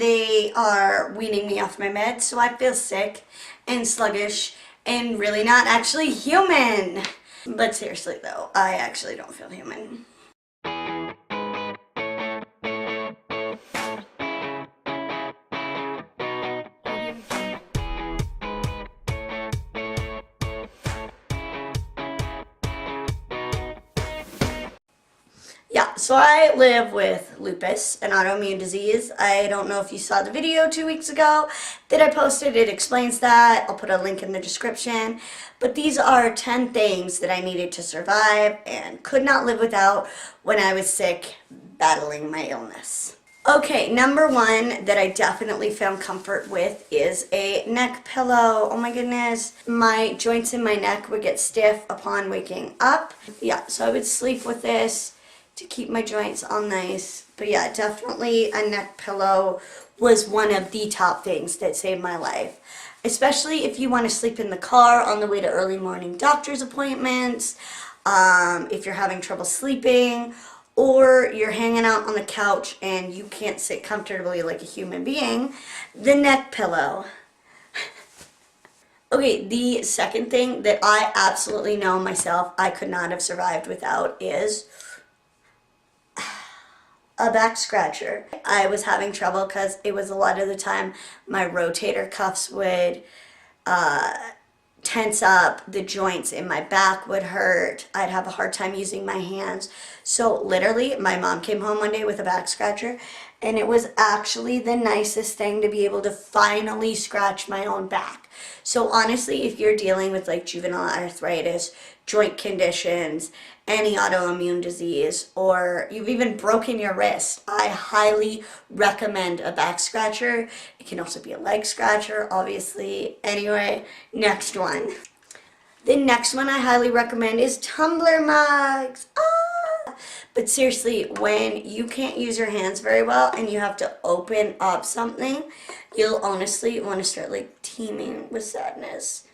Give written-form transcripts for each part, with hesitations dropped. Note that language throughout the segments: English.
they are weaning me off my meds, so I feel sick and sluggish and really not actually human. But seriously though, I actually don't feel human. Yeah, so I live with lupus, an autoimmune disease. I don't know if you saw the video 2 weeks ago that I posted. It explains that. I'll put a link in the description. But these are 10 things that I needed to survive and could not live without when I was sick, battling my illness. Okay, number one that I definitely found comfort with is a neck pillow. Oh my goodness. My joints in my neck would get stiff upon waking up. Yeah, so I would sleep with this to keep my joints all nice. But yeah, definitely a neck pillow was one of the top things that saved my life. Especially if you want to sleep in the car on the way to early morning doctor's appointments, if you're having trouble sleeping, or you're hanging out on the couch and you can't sit comfortably like a human being, the neck pillow. Okay, the second thing that I absolutely know myself I could not have survived without is a back scratcher. I was having trouble because it was a lot of the time my rotator cuffs would tense up, the joints in my back would hurt, I'd have a hard time using my hands. So literally, my mom came home one day with a back scratcher, and it was actually the nicest thing to be able to finally scratch my own back. So honestly, if you're dealing with like juvenile arthritis, joint conditions, any autoimmune disease, or you've even broken your wrist, I highly recommend a back scratcher. It can also be a leg scratcher, obviously. Anyway, next one. The next one I highly recommend is tumbler mugs. But seriously, when you can't use your hands very well and you have to open up something, you'll honestly want to start like teeming with sadness.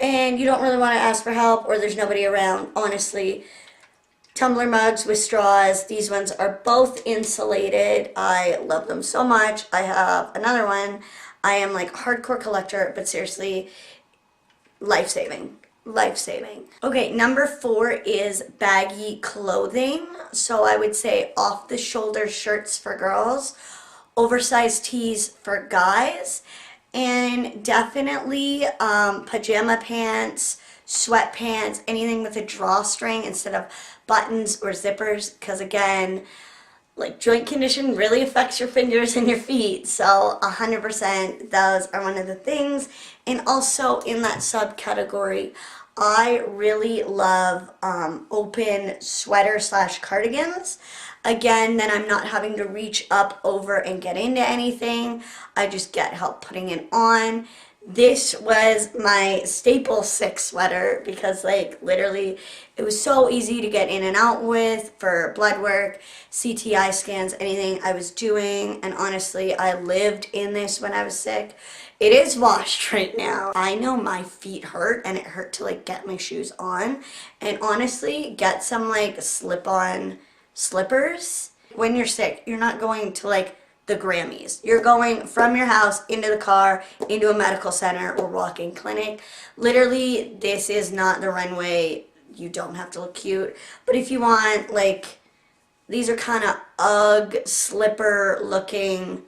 And you don't really want to ask for help, or there's nobody around. Honestly, tumbler mugs with straws, these ones are both insulated. I love them so much. I have another one. I am like a hardcore collector, but seriously, life-saving. Life-saving. Okay, number 4 is baggy clothing. So I would say off-the-shoulder shirts for girls, oversized tees for guys, and definitely pajama pants, sweatpants, anything with a drawstring instead of buttons or zippers, because again, like joint condition really affects your fingers and your feet. So 100% those are one of the things. And also in that subcategory, I really love open sweater / cardigans. Again, then I'm not having to reach up over and get into anything. I just get help putting it on. This was my staple sick sweater because like literally it was so easy to get in and out with for blood work, CTI scans, anything I was doing. And honestly, I lived in this when I was sick. It is washed right now. I know my feet hurt and it hurt to like get my shoes on. And honestly, get some like slip-on slippers. When you're sick, you're not going to like the Grammys. You're going from your house into the car, into a medical center or walk-in clinic. Literally, this is not the runway. You don't have to look cute. But if you want, like, these are kind of Ugg slipper looking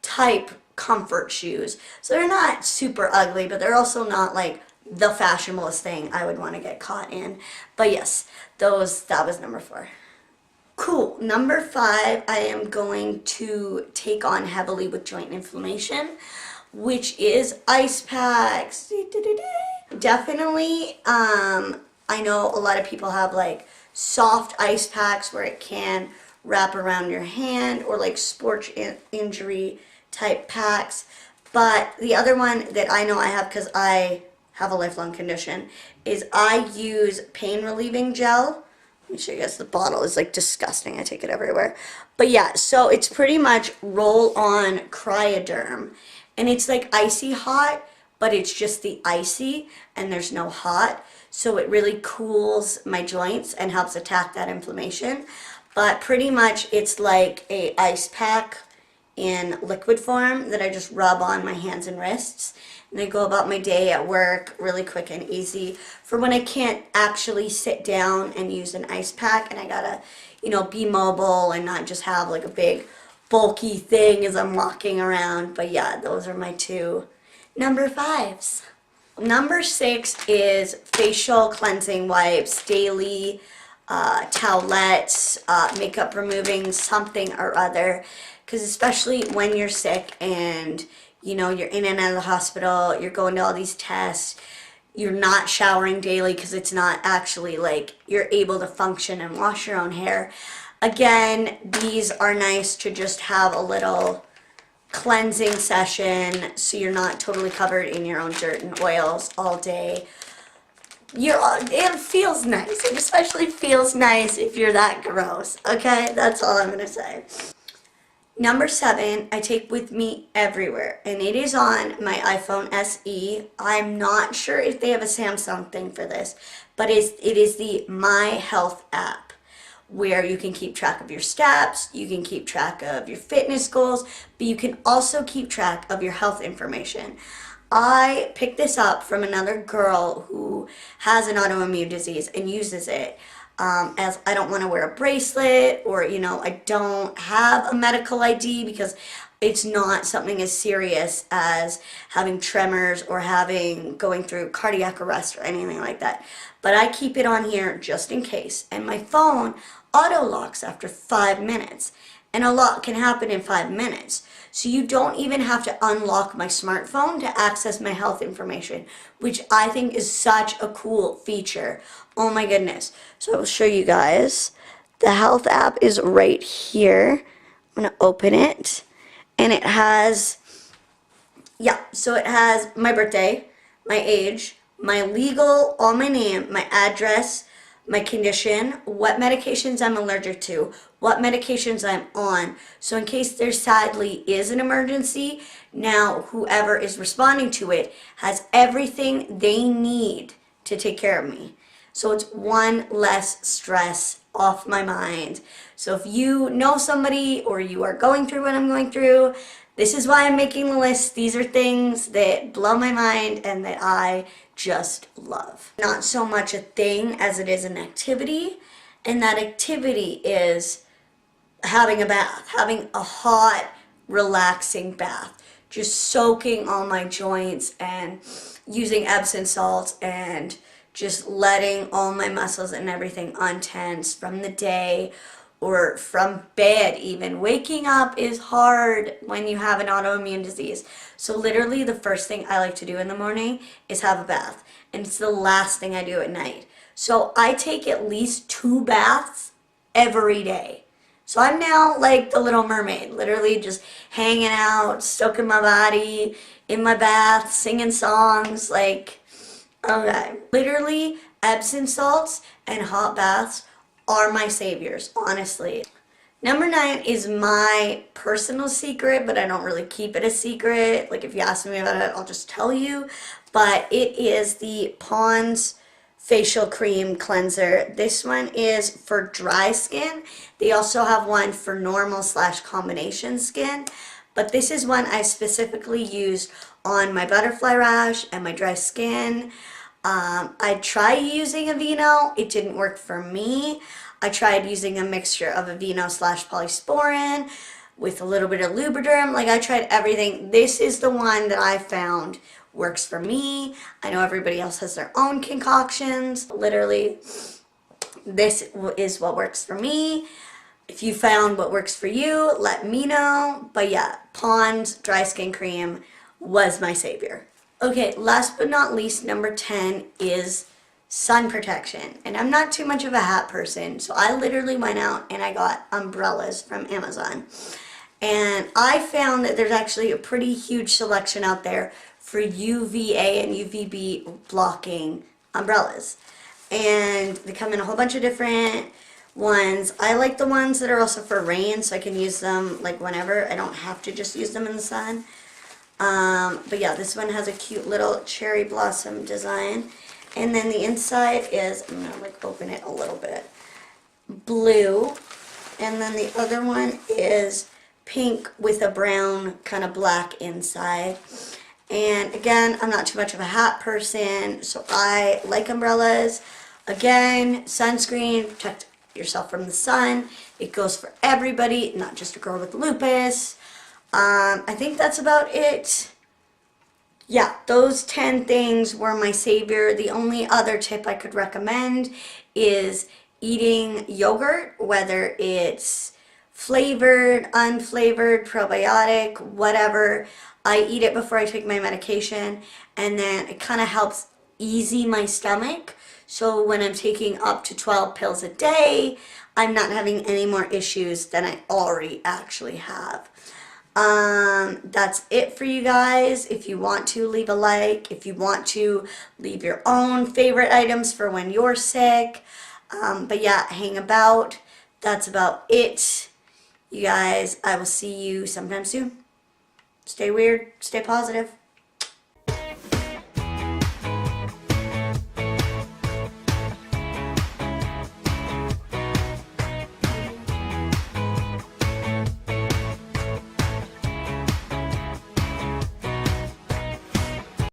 type comfort shoes. So they're not super ugly, but they're also not like the fashionablest thing I would want to get caught in. But yes, that was number 4. Cool. Number 5, I am going to take on heavily with joint inflammation, which is ice packs. Definitely, I know a lot of people have like soft ice packs where it can wrap around your hand, or like sports injury type packs. But the other one that I know I have, because I have a lifelong condition, is I use pain relieving gel. Let me show you guys. The bottle is like disgusting. I take it everywhere. But yeah, so it's pretty much roll-on Cryoderm. And it's like icy hot, but it's just the icy and there's no hot. So it really cools my joints and helps attack that inflammation. But pretty much it's like a ice pack in liquid form that I just rub on my hands and wrists. And I go about my day at work really quick and easy for when I can't actually sit down and use an ice pack and I gotta, be mobile and not just have like a big bulky thing as I'm walking around. But yeah, those are my two number 5s. Number 6 is facial cleansing wipes, daily towelettes, makeup removing something or other. Because especially when you're sick and you're in and out of the hospital, you're going to all these tests, you're not showering daily because it's not actually like you're able to function and wash your own hair. Again, these are nice to just have a little cleansing session so you're not totally covered in your own dirt and oils all day. It feels nice. It especially feels nice if you're that gross. Okay, that's all I'm gonna say. Number 7, I take with me everywhere, and it is on my iPhone SE. I'm not sure if they have a Samsung thing for this, but it is the My Health app, where you can keep track of your steps, you can keep track of your fitness goals, but you can also keep track of your health information. I picked this up from another girl who has an autoimmune disease and uses it. As I don't want to wear a bracelet, or I don't have a medical ID because it's not something as serious as having tremors or going through cardiac arrest or anything like that. But I keep it on here just in case. And my phone auto locks after 5 minutes. And a lot can happen in 5 minutes. So you don't even have to unlock my smartphone to access my health information, which I think is such a cool feature. Oh my goodness. So I will show you guys. The health app is right here. I'm going to open it. And it has, so it has my birthday, my age, my legal, all my name, my address, my condition, what medications I'm allergic to, what medications I'm on. So in case there sadly is an emergency, now whoever is responding to it has everything they need to take care of me. So it's one less stress off my mind. So if you know somebody or you are going through what I'm going through, this is why I'm making the list. These are things that blow my mind and that I just love. Not so much a thing as it is an activity, and that activity is having a bath, having a hot, relaxing bath, just soaking all my joints and using Epsom salts and just letting all my muscles and everything untense from the day or from bed even. Waking up is hard when you have an autoimmune disease. So literally the first thing I like to do in the morning is have a bath. And it's the last thing I do at night. So I take at least 2 baths every day. So I'm now like the Little Mermaid, literally just hanging out, soaking my body in my bath, singing songs, like, okay. Literally, Epsom salts and hot baths are my saviors, honestly. Number 9 is my personal secret, but I don't really keep it a secret. Like if you ask me about it, I'll just tell you. But it is the Pond's facial cream cleanser. This one is for dry skin. They also have one for normal / combination skin. But this is one I specifically use on my butterfly rash and my dry skin. I tried using Aveeno. It didn't work for me. I tried using a mixture of Aveeno / polysporin with a little bit of Lubriderm. Like I tried everything. This is the one that I found works for me. I know everybody else has their own concoctions. Literally, this is what works for me. If you found what works for you, let me know. But yeah, Pond's dry skin cream was my savior. Okay, last but not least, number 10 is sun protection. And I'm not too much of a hat person, so I literally went out and I got umbrellas from Amazon. And I found that there's actually a pretty huge selection out there for UVA and UVB blocking umbrellas. And they come in a whole bunch of different ones. I like the ones that are also for rain, so I can use them like whenever. I don't have to just use them in the sun. But yeah, this one has a cute little cherry blossom design. And then the inside is, I'm going to like open it a little bit, blue. And then the other one is pink with a brown kind of black inside. And again, I'm not too much of a hat person, so I like umbrellas. Again, sunscreen, protect yourself from the sun. It goes for everybody, not just a girl with lupus. I think that's about it. Yeah, those 10 things were my savior. The only other tip I could recommend is eating yogurt, whether it's flavored, unflavored, probiotic, whatever. I eat it before I take my medication, and then it kind of helps easy my stomach. So when I'm taking up to 12 pills a day, I'm not having any more issues than I already actually have. That's it for you guys. If you want to, leave a like. If you want to, leave your own favorite items for when you're sick. But yeah, hang about. That's about it. You guys, I will see you sometime soon. Stay weird, stay positive.